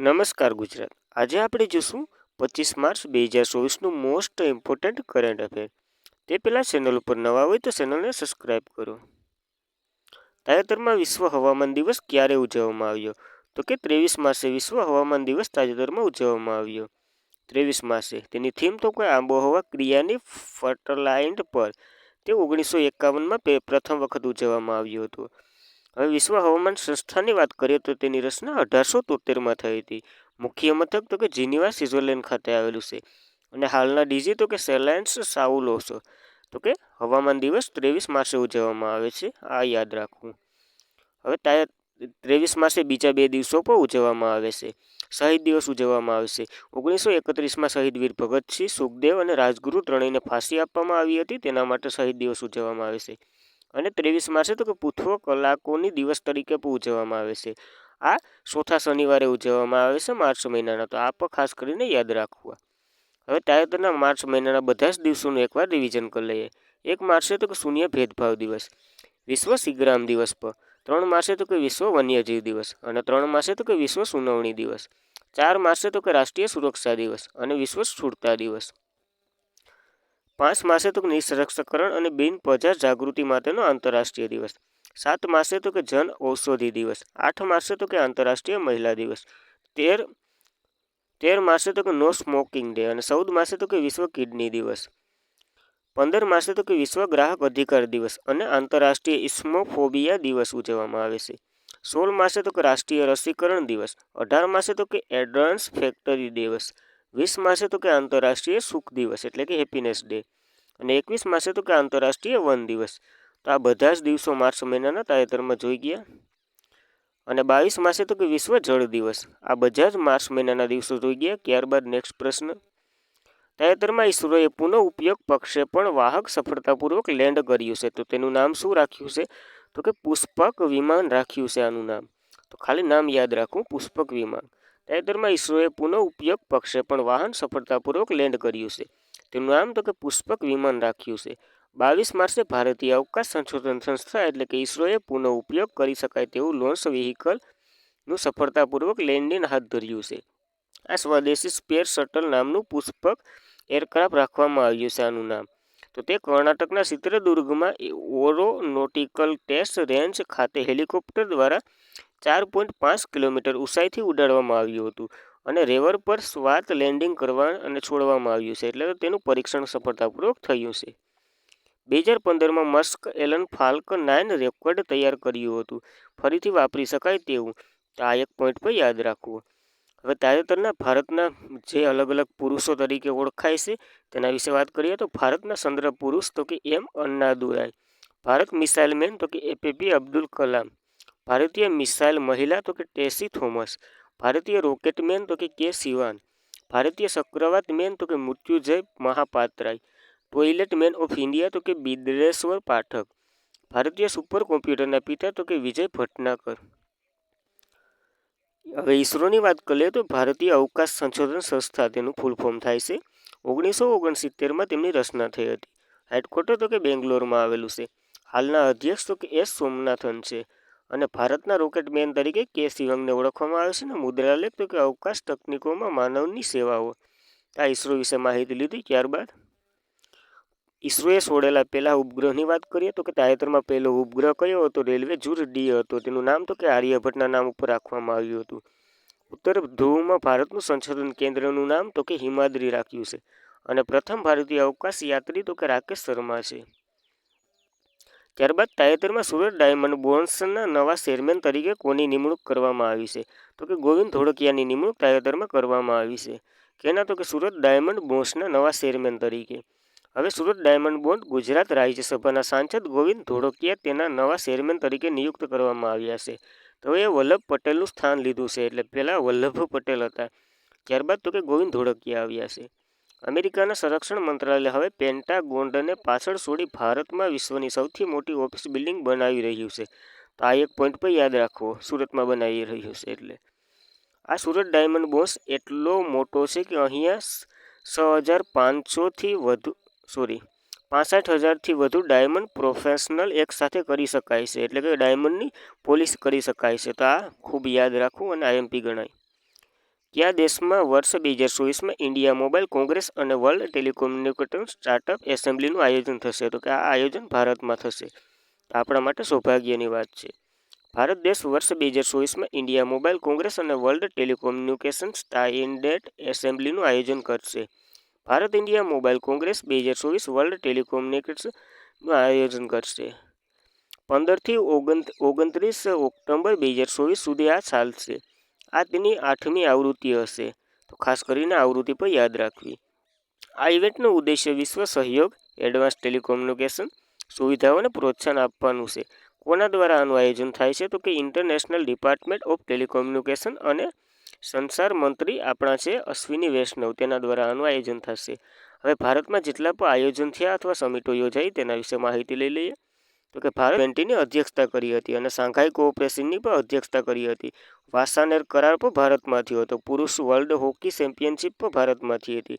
નમસ્કાર ગુજરાત. આજે આપણે જોશું 25 માર્ચ 2024નું મોસ્ટ ઇમ્પોર્ટન્ટ કરંટ અફેર. તે પહેલાં ચેનલ ઉપર નવા હોય તો ચેનલને સબસ્ક્રાઇબ કરો. તાજેતરમાં વિશ્વ હવામાન દિવસ ક્યારે ઉજવવામાં આવ્યો? તો કે 23 માર્ચે વિશ્વ હવામાન દિવસ તાજેતરમાં ઉજવવામાં આવ્યો. 23 માર્ચે તેની થીમ તો કે આબોહવા ક્રિયાની ફર્ટલાઇન્ડ પર તે 1951માં પ્રથમ વખત ઉજવવામાં આવ્યું હતું. હવે વિશ્વ હવામાન સંસ્થાની વાત કરીએ તો તેની રચના 1873માં થઈ હતી. મુખ્ય મથક તો કે જીનીવા સ્વિટ્ઝરલેન્ડ ખાતે આવેલું છે. અને હાલના ડીજી તો કે સેલાન્સ સાઉલોસો. તો કે હવામાન દિવસ 23 માર્ચે ઉજવવામાં આવે છે, આ યાદ રાખવું. હવે 23 માર્ચે બીજા બે દિવસો પણ ઉજવવામાં આવે છે. શહીદ દિવસ ઉજવવામાં આવે છે. 1931માં શહીદ વીર ભગતસિંહ, સુખદેવ અને રાજગુરુ ત્રણેયને ફાંસી આપવામાં આવી હતી, તેના માટે શહીદ દિવસ ઉજવવામાં આવે છે. અને 23 માર્ચે તો કે પૃથ્વ કલાકોની દિવસ તરીકે પણ ઉજવવામાં આવે છે. આ ચોથા શનિવારે ઉજવવામાં આવે છે માર્ચ મહિનાના, તો આ પણ ખાસ કરીને યાદ રાખવા. હવે તાજેતરના માર્ચ મહિનાના બધા જ દિવસોનું એકવાર રિવિઝન કરી લઈએ. 1 માર્ચે તો કે શૂન્ય ભેદભાવ દિવસ, વિશ્વ સિગ્રામ દિવસ પર. 3 માર્ચે તો કે વિશ્વ વન્યજીવ દિવસ, અને 3 માર્ચે તો કે વિશ્વ સુનાવણી દિવસ. 4 માર્ચે તો કે રાષ્ટ્રીય સુરક્ષા દિવસ અને વિશ્વ સ્થૂળતા દિવસ. 5 માર્ચે તો કે નિઃશસ્ત્રીકરણ અને બિન પ્રજા જાગૃતિ માટેનો આંતરરાષ્ટ્રીય દિવસ. 7 માર્ચે તો કે જન ઔષધિ દિવસ. 8 માર્ચે તો કે આંતરરાષ્ટ્રીય મહિલા દિવસ. 13 માર્ચે તો કે નો સ્મોકિંગ ડે, અને 14 માર્ચે તો કે વિશ્વ કિડની દિવસ. 15 માર્ચે તો કે વિશ્વ ગ્રાહક અધિકાર દિવસ અને આંતરરાષ્ટ્રીય ઇસ્મોફોબિયા દિવસ ઉજવવામાં આવે છે. 16 માર્ચે તો કે રાષ્ટ્રીય રસીકરણ દિવસ. 18 માર્ચે તો કે એડવાન્સ ફેક્ટરી દિવસ. 20 માર્ચે તો કે આંતરરાષ્ટ્રીય સુખ દિવસ એટલે કે હેપીનેસ ડે. અને 21 માર્ચે તો કે આંતરરાષ્ટ્રીય વન દિવસ. તો આ બધા જ દિવસો માર્ચ મહિનાના તાજેતરમાં જોઈ ગયા. અને 22 માર્ચે તો કે વિશ્વ જળ દિવસ. આ બધા જ માર્ચ મહિનાના દિવસો જોઈ ગયા. ત્યારબાદ નેક્સ્ટ પ્રશ્ન. તાજેતરમાં ઈસરોએ પુનઃ ઉપયોગ પ્રક્ષેપણ વાહક સફળતાપૂર્વક લેન્ડ કર્યું છે, તો તેનું નામ શું રાખ્યું છે? તો કે પુષ્પક વિમાન રાખ્યું છે આનું નામ. તો ખાલી નામ યાદ રાખવું, પુષ્પક વિમાન. તાજેતરમાં ઈસરોએ પુનઃ ઉપયોગ પ્રક્ષેપણ વાહન સફળતાપૂર્વક લેન્ડ કર્યું છે, તેનું નામ તો કે પુષ્પક વિમાન રાખ્યું છે. 22 માર્ચે ભારતીય અવકાશ સંશોધન સંસ્થા એટલે કે ઈસરોએ પુનઃ ઉપયોગ કરી શકાય તેવું લોન્ચ વ્હીકલનું સફળતાપૂર્વક લેન્ડિંગ હાથ ધર્યું છે. આ સ્વદેશી સ્પેસ શટલ નામનું પુષ્પક એરક્રાફ્ટ રાખવામાં આવ્યું છે આનું નામ. તો તે કર્ણાટકના ચિત્રદુર્ગમાં એરોનોટિકલ ટેસ્ટ રેન્જ ખાતે હેલિકોપ્ટર દ્વારા 4.5 કિલોમીટર ઊંચાઈથી ઉડાડવામાં આવ્યું હતું, અને રેવર પર સ્વાત લેન્ડિંગ કરવા અને છોડવામાં આવ્યું છે, એટલે તેનું પરીક્ષણ સફળતાપૂર્વક થયું છે. 2015માં મસ્ક એલન ફાલ્કન 9 રેકોર્ડ તૈયાર કર્યું હતું, ફરીથી વાપરી શકાય તેવું. તો આ એક પોઈન્ટ પર યાદ રાખવું. હવે તાજેતરના ભારતના જે અલગ અલગ પુરુષો તરીકે ઓળખાય છે તેના વિશે વાત કરીએ તો ભારતના ચંદ્ર પુરુષ તો કે એમ અન્નાદુરાય. ભારત મિસાઇલ મેન તો કે એપીજે અબ્દુલ કલામ. ભારતીય મિસાઇલ મહિલા તો કે ટેસી થોમસ. ભારતીય રોકેટ મેન તો કે શિવાન. ભારતીય ચક્રવાત મેન તો કે Mrutyunjay Mahapatra. Toilet man of India તો કે બિદ્રેશ્વર પાઠક. ભારતીય સુપર કોમ્પ્યુટરના પિતા તો કે વિજય ભટનાગર. હવે ઈસરોની વાત કરીએ તો ભારતીય અવકાશ સંશોધન સંસ્થા તેનું ફૂલ ફોર્મ થાય છે. 1969માં તેમની રચના થઈ હતી. હેડક્વાર્ટર તો કે બેંગ્લોરમાં આવેલું છે. હાલના અધ્યક્ષ તો કે એસ સોમનાથન છે. અને ભારતના રોકેટ મેન તરીકે શિવંગને ઓળખવામાં આવે છે. અને મુદ્રાલેખ તો કે અવકાશ તકનીકોમાં માનવની સેવાઓ. આ ઈસરો વિશે માહિતી લીધી. ત્યારબાદ ઈસરોએ છોડેલા પહેલા ઉપગ્રહની વાત કરીએ તો કે તાજેતરમાં પહેલો ઉપગ્રહ કયો હતો? રેલવે જુર ડી હતો. તેનું નામ તો કે આર્યભટ્ટના નામ ઉપર રાખવામાં આવ્યું હતું. ઉત્તર ધ્રુવમાં ભારતનું સંશોધન કેન્દ્રનું નામ તો કે હિમાદ્રી રાખ્યું છે. અને પ્રથમ ભારતીય અવકાશ યાત્રી તો કે રાકેશ શર્મા છે. ત્યારબાદ તાજેતરમાં સુરત ડાયમંડ બોર્સના નવા ચેરમેન તરીકે કોની નિમણૂક કરવામાં આવી છે? તો કે ગોવિંદ ધોળકિયાની નિમણૂક તાજેતરમાં કરવામાં આવી છે. કેના? તો કે સુરત ડાયમંડ બોર્સના નવા ચેરમેન તરીકે. હવે સુરત ડાયમંડ બોર્ડ ગુજરાત રાજ્યસભાના સાંસદ ગોવિંદ ધોળકિયા તેના નવા ચેરમેન તરીકે નિયુક્ત કરવામાં આવ્યા છે. તો એ વલ્લભ પટેલનું સ્થાન લીધું છે, એટલે પહેલાં વલ્લભ પટેલ હતા, ત્યારબાદ તો કે ગોવિંદ ધોળકિયા આવ્યા છે. અમેરિકાના સંરક્ષણ મંત્રાલય હવે પેન્ટાગોનને પાછળ છોડી ભારતમાં વિશ્વની સૌથી મોટી ઓફિસ બિલ્ડિંગ બનાવી રહ્યું છે. તો આ એક પોઈન્ટ પર યાદ રાખવો, સુરતમાં બનાવી રહ્યું છે. એટલે આ સુરત ડાયમંડ બોર્સ એટલો મોટો છે કે અહીંયા 65,000થી વધુ ડાયમંડ પ્રોફેશનલ એકસાથે કરી શકાય છે, એટલે કે ડાયમંડની પોલિશ કરી શકાય છે. તો આ ખૂબ યાદ રાખવું અને આઈએમપી ગણાય. કયા દેશમાં વર્ષ 2024માં ઇન્ડિયા મોબાઈલ કોંગ્રેસ અને વર્લ્ડ ટેલિકોમ્યુનિકેશન સ્ટાર્ટઅપ એસેમ્બલીનું આયોજન થશે? તો કે આ આયોજન ભારતમાં થશે. આપણા માટે સૌભાગ્યની વાત છે. ભારત દેશ વર્ષ 2024માં ઇન્ડિયા મોબાઈલ કોંગ્રેસ અને વર્લ્ડ ટેલિકોમ્યુનિકેશન સ્ટાન્ડર્ડ એસેમ્બલીનું આયોજન કરશે. Bharat India mobile congress 2024 world ટેલિકોમ્યુનિકેશનનું આયોજન કરશે. 15 થી 29 ઓક્ટોબર 2024 સુધી આ ચાલશે. આ તેની 8મી આવૃત્તિ હશે. તો ખાસ કરીને આવૃત્તિ પર યાદ રાખવી. આ ઇવેન્ટનો ઉદ્દેશ્ય વિશ્વ સહયોગ, એડવાન્સ ટેલિકોમ્યુનિકેશન સુવિધાઓને પ્રોત્સાહન આપવાનું છે. કોના દ્વારા આનું આયોજન થાય છે? તો કે ઇન્ટરનેશનલ ડિપાર્ટમેન્ટ ઓફ ટેલિકોમ્યુનિકેશન અને સંચાર મંત્રી આપણા છે અશ્વિની વૈષ્ણવ, તેના દ્વારા આનું આયોજન થશે. હવે ભારતમાં જેટલા પણ આયોજન થયા અથવા સમિટો યોજાઈ તેના વિશે માહિતી લઈ લઈએ. તો કે ભારત G20ની અધ્યક્ષતા કરી હતી અને શાંઘાઈ કોઓપરેશનની પણ અધ્યક્ષતા કરી હતી. વાર્સાનેર કરાર પણ ભારતમાં થયો હતો. પુરુષ વર્લ્ડ હોકી ચેમ્પિયનશિપ પણ ભારતમાંથી હતી.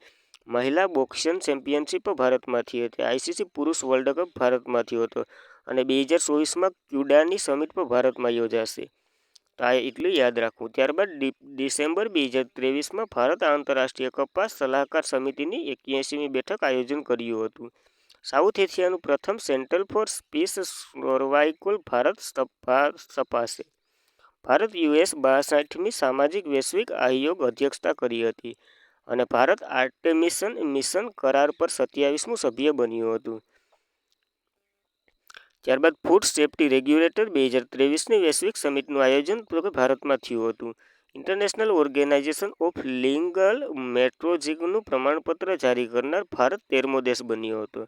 મહિલા બોક્સિંગ ચેમ્પિયનશિપ પણ ભારતમાંથી હતી. આઈસીસી પુરુષ વર્લ્ડ કપ ભારતમાં થયો હતો અને 2024માં ક્યુડાની સમિટ પણ ભારતમાં યોજાશે. તો આ એટલું યાદ રાખવું. ત્યારબાદ ડિસેમ્બર 2023માં ભારત આંતરરાષ્ટ્રીય કપાસ સલાહકાર સમિતિની 81મી બેઠક આયોજન કર્યું હતું. સાઉથ એશિયાનું પ્રથમ centre for peace survival Bharat સ્થપાશે. ભારત યુએસ 62મી સામાજિક વૈશ્વિક આયોગ અધ્યક્ષતા કરી હતી અને ભારત આર્ટેમિસ મિશન કરાર પર 27મું સભ્ય બન્યું હતું. ત્યારબાદ ફૂડ સેફ્ટી રેગ્યુલેટર 2023ની વૈશ્વિક સમિટનું આયોજન ભારતમાં થયું હતું. ઇન્ટરનેશનલ ઓર્ગેનાઇઝેશન ઓફ લીગલ મેટ્રોલોજીનું પ્રમાણપત્ર જારી કરનાર ભારત 13મો દેશ બન્યો હતો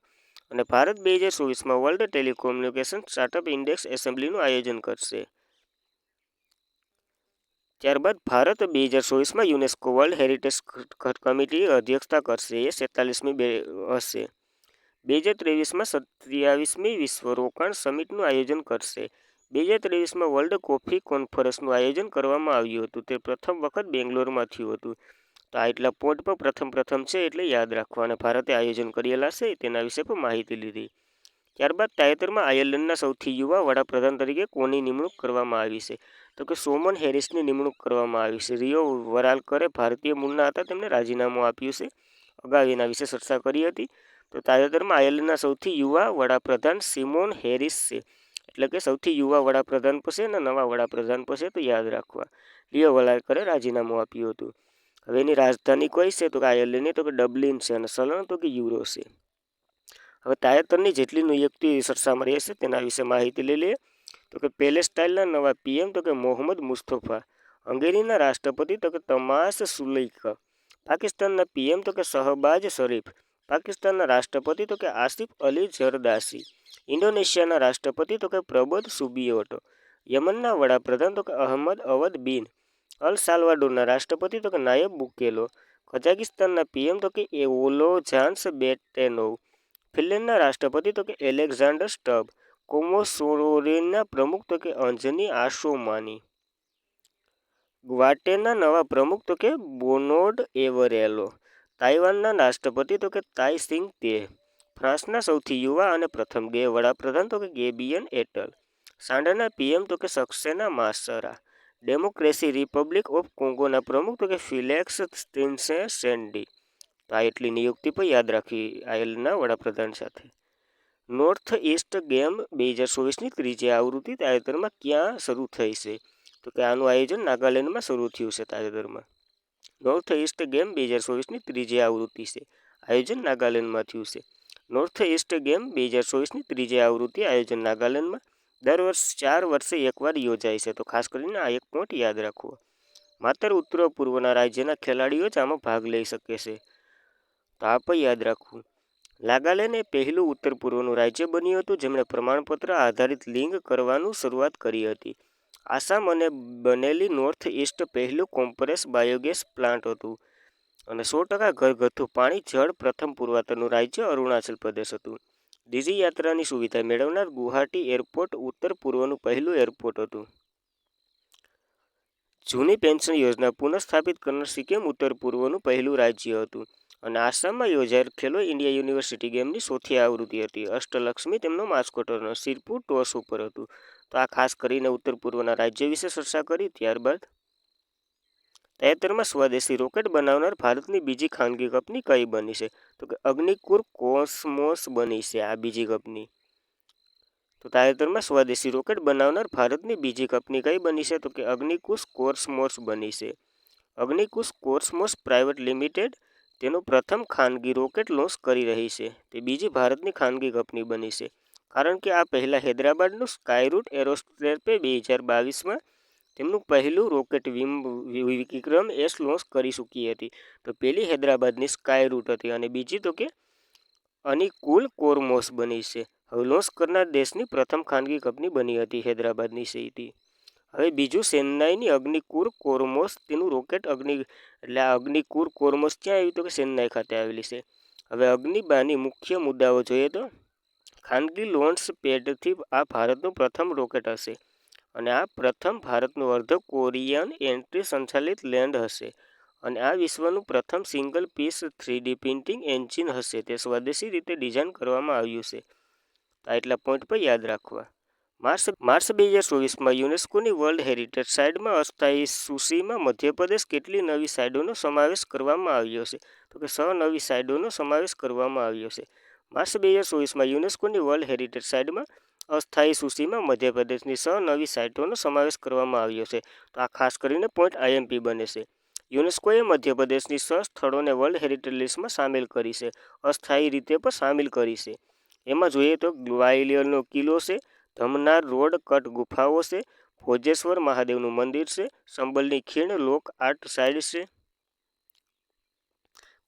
અને ભારત 2024માં વર્લ્ડ ટેલિકોમ્યુનિકેશન સ્ટાર્ટઅપ ઇન્ડેક્સ એસેમ્બલીનું આયોજન કરશે. ત્યારબાદ ભારત 2024માં યુનેસ્કો વર્લ્ડ હેરિટેજ કમિટી અધ્યક્ષતા કરશે. એ 47મી હશે. 2023માં 27મી વિશ્વ રોકાણ સમિટનું આયોજન કરશે. 2023માં વર્લ્ડ કોફી કોન્ફરન્સનું આયોજન કરવામાં આવ્યું હતું. તે પ્રથમ વખત બેંગ્લોરમાં થયું હતું. તો આ એટલા પોઈન્ટ પર પ્રથમ છે એટલે યાદ રાખવા. અને ભારતે આયોજન કરેલા છે તેના વિશે પણ માહિતી લીધી. ત્યારબાદ તાજેતરમાં આયર્લેન્ડના સૌથી યુવા વડાપ્રધાન તરીકે કોની નિમણૂક કરવામાં આવી છે? તો કે સોમન હેરિસની નિમણૂક કરવામાં આવી છે. રિયો વરાલકરે ભારતીય મૂળના હતા, તેમણે રાજીનામું આપ્યું છે. અગાઉ એના વિશે ચર્ચા કરી હતી. તો તાજેતરમાં આયર્લેન્ડના સૌથી યુવા વડાપ્રધાન સિમોન હેરિસ છે. એટલે કે સૌથી યુવા વડાપ્રધાન પાસે અને નવા વડાપ્રધાન પાસે, તો યાદ રાખવા. રિયો વરાલકરે રાજીનામું આપ્યું હતું. હવે એની રાજધાની કઈ છે? તો કે આયર્લેન્ડની તો કે ડબલિન છે અને ચલણ તો કે યુરો છે. હવે તાજેતરની જેટલી નિયુક્તિ ચર્ચામાં રહેશે તેના વિશે માહિતી લઈ લઈએ. તો કે પેલેસ્ટાઇનના નવા પીએમ તો કે મોહમ્મદ મુસ્તફા. હંગેરીના રાષ્ટ્રપતિ તો કે તમાસ સુલેઇકા. પાકિસ્તાનના પીએમ તો કે શહબાજ શરીફ. પાકિસ્તાનના રાષ્ટ્રપતિ તો કે આસિફ અલી ઝરદારી. ઇન્ડોનેશિયાના રાષ્ટ્રપતિ તો કે પ્રબોધ સુબિયોટો. યમનના વડાપ્રધાન તો કે અહમદ અવદ બિન. અલ સાલ્વાડોરના રાષ્ટ્રપતિ તો કે નાયબ બુકેલો. કઝાકિસ્તાનના પીએમ તો કે ઓલોજાન્સ બેટેનોવ. ફિનલેન્ડના રાષ્ટ્રપતિ તો કે એલેક્ઝાન્ડર સ્ટબ. કોમોસોરીના પ્રમુખ તો કે અંજની આસોમાની. ગ્વાટેના નવા પ્રમુખ તો કે બોનોડ એવરેલો. તાઇવાનના રાષ્ટ્રપતિ તો કે તાઈ સિંગ તે. ફ્રાન્સના સૌથી યુવા અને પ્રથમ ગે વડાપ્રધાન તો કે ગેબિયન એટલ. સાંડાના પીએમ તો કે સક્સેના માસરા. ડેમોક્રેસી રિપબ્લિક ઓફ કોંગોના પ્રમુખ તો કે ફિલેક્સ સ્ટિન્સે સેન્ડી. તો આ એટલી નિયુક્તિ પણ યાદ રાખી આયર્લેન્ડના વડાપ્રધાન સાથે. નોર્થ ઇસ્ટ ગેમ 2024ની ત્રીજી આવૃત્તિ તાજેતરમાં ક્યાં શરૂ થઈ છે? તો કે આનું આયોજન નાગાલેન્ડમાં શરૂ થયું છે તાજેતરમાં. નોર્થ ઇસ્ટ ગેમ 2024ની ત્રીજી આવૃત્તિ છે. આયોજન નાગાલેન્ડમાં થયું છે. નોર્થ ઇસ્ટ ગેમ 2024ની ત્રીજી આવૃત્તિ આયોજન નાગાલેન્ડમાં દર વર્ષ 4 વર્ષે એકવાર યોજાય છે. તો ખાસ કરીને આ એક પોઈન્ટ યાદ રાખવો. માત્ર ઉત્તર પૂર્વના રાજ્યના ખેલાડીઓ જ આમાં ભાગ લઈ શકે છે. તો આ પણ યાદ રાખવું. નાગાલેન્ડ એ પહેલું ઉત્તર પૂર્વનું રાજ્ય બન્યું હતું જેમણે પ્રમાણપત્ર આધારિત લિંગ કરવાનું શરૂઆત કરી હતી. આસામ અને બનેલી નોર્થ ઇસ્ટ પહેલું કોમ્પ્રેસ બાયોગેસ પ્લાન્ટ હતું અને 100% ઘરગથ્થુ પાણી જળ પ્રથમ પૂર્વોત્તરનું રાજ્ય અરુણાચલ પ્રદેશ હતું. ડીજી યાત્રાની સુવિધા મેળવનાર ગુવાહાટી એરપોર્ટ ઉત્તર પૂર્વનું પહેલું એરપોર્ટ હતું. જૂની પેન્શન યોજના પુનઃસ્થાપિત કરનાર સિક્કિમ ઉત્તર પૂર્વનું પહેલું રાજ્ય હતું અને આસામમાં યોજાયેલ ખેલો ઇન્ડિયા યુનિવર્સિટી ગેમની 4થી આવૃત્તિ હતી. અષ્ટલક્ષ્મી તેમનો માસ્કોટ હતો. સિરપુર ટોસ ઉપર હતું. તો આ ખાસ કરીને ઉત્તર પૂર્વના રાજ્ય વિશે ચર્ચા કરી. ત્યારબાદ તાજેતરમાં સ્વદેશી રોકેટ બનાવનાર ભારતની બીજી ખાનગી કંપની કઈ બની છે? તો કે અગ્નિકુર કોસ્મોસ બની છે આ બીજી કંપની. તો તાજેતરમાં સ્વદેશી રોકેટ બનાવનાર ભારતની બીજી કંપની કઈ બની છે? તો કે અગ્નિકુશ કોસ્મોસ બની છે. અગ્નિકુશ કોસ્મોસ પ્રાઇવેટ લિમિટેડ તેનું પ્રથમ ખાનગી રોકેટ લોન્ચ કરી રહી છે. તે બીજી ભારતની ખાનગી કંપની બની છે, કારણ કે આ પહેલાં હૈદરાબાદનું સ્કાયરૂટ એરોસ્પેસે 2022માં તેમનું પહેલું રોકેટ વિક્રમ એસ લોન્ચ કરી ચૂકી હતી. તો પહેલી હૈદરાબાદની સ્કાયરૂટ હતી અને બીજી તો કે અનિકુલ કોસ્મોસ બની છે. હવે લોન્ચ કરનાર દેશની પ્રથમ ખાનગી કંપની બની હતી હૈદરાબાદની સિટી. હવે બીજું ચેન્નાઈની અગ્નિકુર કોસ્મોસ તેનું રોકેટ અગ્નિકુર કોસ્મોસ ક્યાં આવ્યું? તો કે ચેન્નાઈ ખાતે આવેલી છે. હવે અગ્નિબાની મુખ્ય મુદ્દાઓ જોઈએ તો ખાનગી લોન્ચ પેડથી આ ભારતનું પ્રથમ રોકેટ હશે અને આ પ્રથમ ભારતનું અર્ધ કોરિયન એન્ટ્રી સંચાલિત લેન્ડ હશે અને આ વિશ્વનું પ્રથમ single piece 3D printing engine હશે. તે સ્વદેશી રીતે ડિઝાઇન કરવામાં આવ્યું છે. આટલા પોઈન્ટ પર યાદ રાખવા. માર્ચ 2024માં યુનેસ્કોની વર્લ્ડ હેરિટેજ સાઇટમાં અસ્થાયી સૂચિમાં મધ્યપ્રદેશ કેટલી નવી સાઇટોનો સમાવેશ કરવામાં આવ્યો છે? તો કે 6 નવી સાઇટોનો સમાવેશ કરવામાં આવ્યો છે. માર્ચ 2024માં યુનેસ્કોની વર્લ્ડ હેરિટેજ સાઇટમાં અસ્થાયી સૂચિમાં મધ્યપ્રદેશની 6 નવી સાઇટોનો સમાવેશ કરવામાં આવ્યો છે. તો આ ખાસ કરીને પોઈન્ટ આઈએમપી બને છે. યુનેસ્કોએ મધ્યપ્રદેશની 6 સ્થળોને વર્લ્ડ હેરિટેજ લિસ્ટમાં સામેલ કરી છે, અસ્થાયી રીતે પણ સામેલ કરી છે. એમાં જોઈએ તો ગ્વાલિયરનો કિલ્લો છે, ધમનાર રોડ કટ ગુફાઓ છે, ભોજેશ્વર મહાદેવનું મંદિર છે, સંબલની ખીણ લોક આર્ટ સાઇટ છે,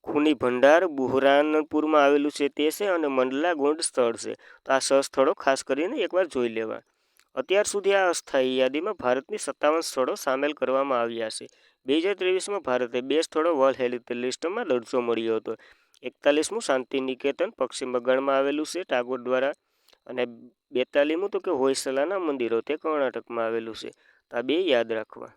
ખૂની ભંડાર બુહરાનપુરમાં આવેલું છે તે છે અને મંડલા ગોંડ સ્થળ છે. તો આ 6 સ્થળો ખાસ કરીને એકવાર જોઈ લેવા. અત્યાર સુધી આ અસ્થાયી યાદીમાં ભારતની 57 સ્થળો સામેલ કરવામાં આવ્યા છે. 2023માં ભારતે 2 સ્થળો વર્લ્ડ હેરિટેજ લિસ્ટમાં દરજ્જો મળ્યો હતો. 41મું શાંતિનિકેતન પશ્ચિમ બંગાળમાં આવેલું છે ટાગોર દ્વારા અને 42મું તો કે હોયસલાના મંદિરો તે કર્ણાટકમાં આવેલું છે. તો આ બે યાદ રાખવા.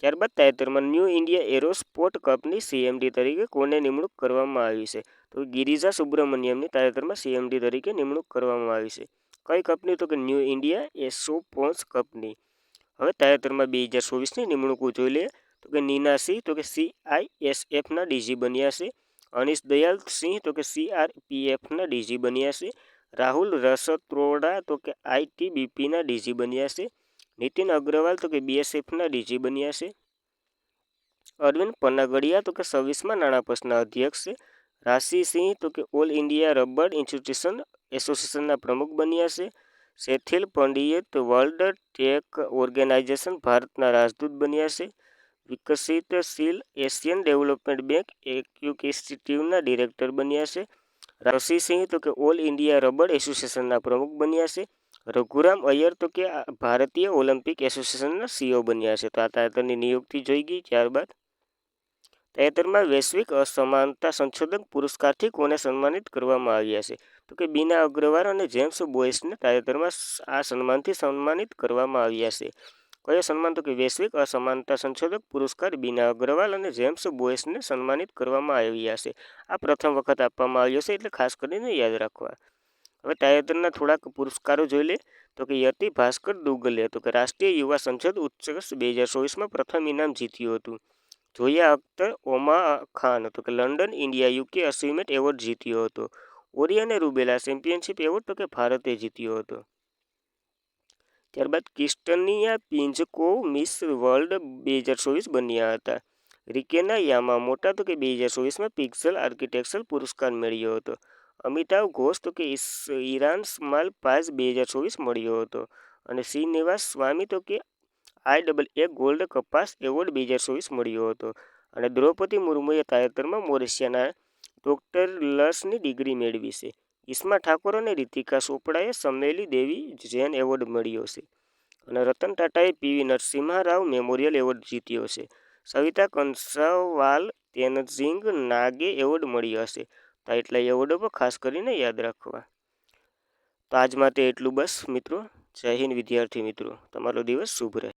ત્યારબાદ તાજેતરમાં ન્યૂ ઇન્ડિયા એરોસ્પોર્ટ કપની સીએમડી તરીકે કોને નિમણૂક કરવામાં આવી છે? તો ગિરિજા સુબ્રમણ્યમની તાજેતરમાં સીએમડી તરીકે નિમણૂક કરવામાં આવી છે. કઈ કંપની? તો કે ન્યૂ ઇન્ડિયા એરોસ્પોર્ટ્સ કંપની. હવે તાજેતરમાં 2024ની નિમણૂકો જોઈ લે તો કે નીના સિંહ તો કે CISFના ડીજી બન્યા છે, અનિશ દયાલ સિંહ તો કે CRPFના ડીજી બન્યા છે, રાહુલ રસત્રોડા તો કે ITBPના ડીજી બન્યા છે, નીતિન અગ્રવાલ તો કે BSFના ડીજી બન્યા છે, અરવિંદ પનાગડિયા તો કે 26મા નાણાં પંચના અધ્યક્ષ છે, રાશિ સિંહ તો કે ઓલ ઇન્ડિયા રબર ઇન્સ્ટિટ્યુશન એસોસિએશનના પ્રમુખ બન્યા છે, સેથિલ પંડિત વર્લ્ડ ટેક ઓર્ગેનાઇઝેશન ભારતના રાજદૂત બન્યા છે, વિકસિતશીલ એશિયન ડેવલપમેન્ટ બેંક એક્યુકેસ્ટિવના ડિરેક્ટર બન્યા છે, રશિ સિંહ તો કે ઓલ ઇન્ડિયા રબર એસોસિએશનના પ્રમુખ બન્યા છે, રઘુરામ અય્યર તો કે ભારતીય ઓલિમ્પિક એસોસિએશનના સીઓ બન્યા છે. તો આ તાજેતરની નિયુક્તિ જોઈ ગઈ. ત્યારબાદ તાજેતરમાં વૈશ્વિક અસમાનતા સંશોધન પુરસ્કારથી કોને સન્માનિત કરવામાં આવ્યા છે? તો કે બીના અગ્રવાલ અને જેમ્સ બોયસને તાજેતરમાં આ સન્માનથી સન્માનિત કરવામાં આવ્યા છે. કયો સન્માન? તો કે વૈશ્વિક અસમાનતા સંશોધક પુરસ્કાર બીના અગ્રવાલ અને જેમ્સ બોયસને સન્માનિત કરવામાં આવ્યા છે. આ પ્રથમ વખત આપવામાં આવ્યો છે એટલે ખાસ કરીને યાદ રાખવા. હવે તાજેતરના થોડાક પુરસ્કારો જોઈ લે તો કે યતિ ભાસ્કર દુગ્ગલે તો કે રાષ્ટ્રીય યુવા સંસદ ઉત્કર્ષ 2024માં પ્રથમ ઇનામ જીત્યું હતું. જોયા અખ્તર ઓમા ખાન તો કે London India UK achievement award જીત્યો હતો. ઓરી અને રૂબેલા ચેમ્પિયનશિપ એવોર્ડ તો કે ભારતે જીત્યો હતો. ત્યારબાદ ક્રિસ્ટનિયા પિંજકોવ મિસ વર્લ્ડ 2024 બન્યા હતા. રિકેના યામામોટા તો કે 2024માં પિક્સેલ આર્કિટેક્ચર પુરસ્કાર મેળવ્યો હતો. અમિતાભ ઘોષ તો કે ઈરાન સ્માઇલ પ્રાઇઝ 2024 મળ્યો હતો અને શ્રીનિવાસ સ્વામી તો કે IAA ગોલ્ડ કપાસ એવોર્ડ 2024 મળ્યો હતો અને દ્રૌપદી મુર્મુએ તાજેતરમાં મોરિશિયાના ડોક્ટરલસની ડિગ્રી મેળવી છે. ઈસ્મા ઠાકોર અને રીતિકા ચોપડાએ સમેલી દેવી જૈન એવોર્ડ મળ્યો છે અને રતન ટાટાએ PV Narasimha Rao memorial award જીત્યો છે. સવિતા કંસવાલ તેનજીંગ નાગે એવોર્ડ મળ્યો હશે. તો એટલા એવોર્ડો પર ખાસ કરીને યાદ રાખવા. તો આજ માટે એટલું બસ મિત્રો. જય હિન્દ વિદ્યાર્થી મિત્રો. તમારો દિવસ શુભ રહે.